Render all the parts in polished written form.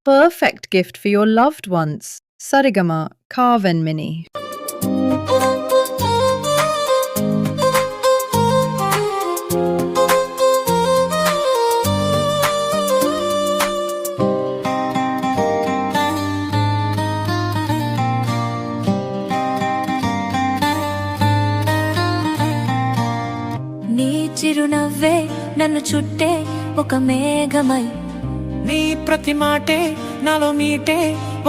perfect gift for your loved ones. Sarigama Carven Mini. చిరునవ్వే నన్ను చుట్టే ఒక మేఘమై, నీ ప్రతి మాటే నాలో మీటే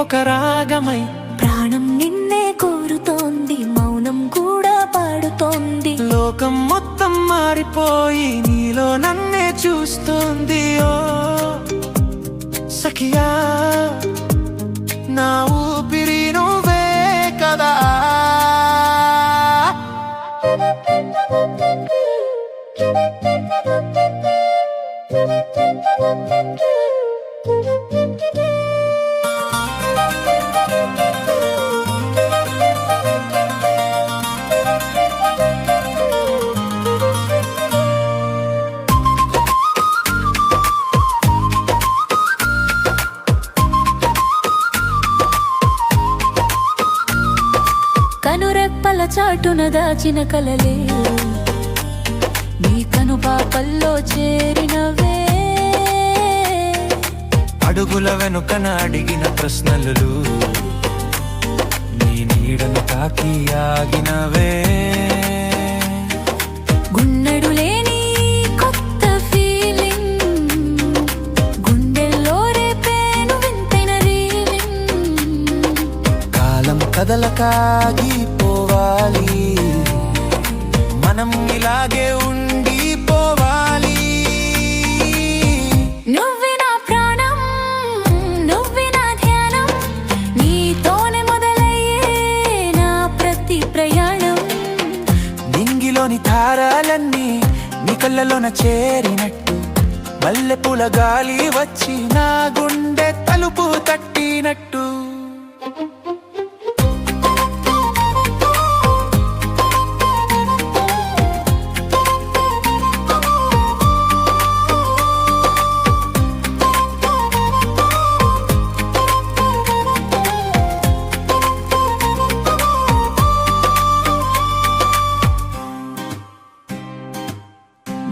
ఒక రాగమై, ప్రాణం నిన్నే కోరుతోంది, మౌనం కూడా పాడుతోంది. లోకం మొత్తం మారిపోయి నీలో నన్నే చూస్తోంది. ఓ సఖియా, నా ఊపిరి నువ్వే కదా. కనురెప్పల చాటున దాచిన కలలే నీ కనుపాపల్లో చేరినవే, అడుగుల వెనుకన అడిగిన ప్రశ్నలు నీ నీడను తాకి ఆగినవే. గున్నడు లేని కొత్త ఫీలింగ్, గుండెల్లో రేపేను వింతైన రీలింగ్. కాలం కదలకాగిపోవాలి, మనం ఇలాగే ఉండిపోవాలి. నువ్వే నా ప్రాణం, నువ్వే నా ధ్యానం, నీతోనే మొదలయ్యే నా ప్రతి ప్రయాణం. నింగిలోని తారాలన్నీ నీ కళ్ళలోన చేరినట్టు, మల్లెపూల గాలి వచ్చి నా గుండె తలుపు తట్టినట్టు.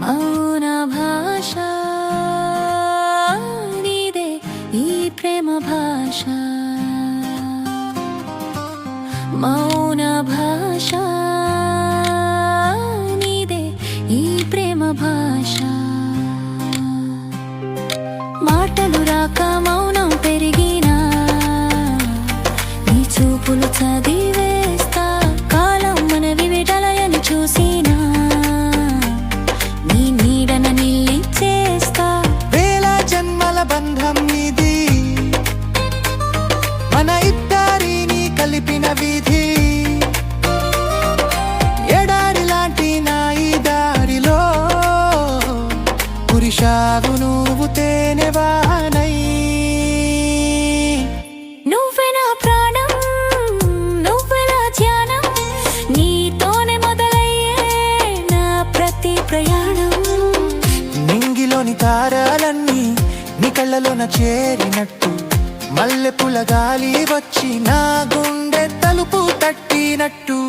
మౌన భాష నీదే ఈ ప్రేమ భాష, మౌన భాష నీదే ఈ ప్రేమ భాష. మాటలు రాక మౌనం పెరిగినా, నీ చూపులు చదివేస్తా. కాలం మనవి విడలయని చూసినా, నీ నీడన నిలిచేస్తా. వేల జన్మల బంధం ఇది, మన ఇద్దరిని కలిపిన విధి. ఎడారి లాంటి నా ఈ దారిలో కురిశావు నువ్వు తేనెవానై. నువ్వే నా ప్రాణం, నువ్వే నా ధ్యానం, నీతోనే మొదలయ్యే నా ప్రతి ప్రయాణం. నింగిలోని తారాలన్నీ నీ కళ్ళలోన చేరినట్టు, మల్లెపూల గాలి వచ్చి నా గుండె తలుపు తట్టినట్టు.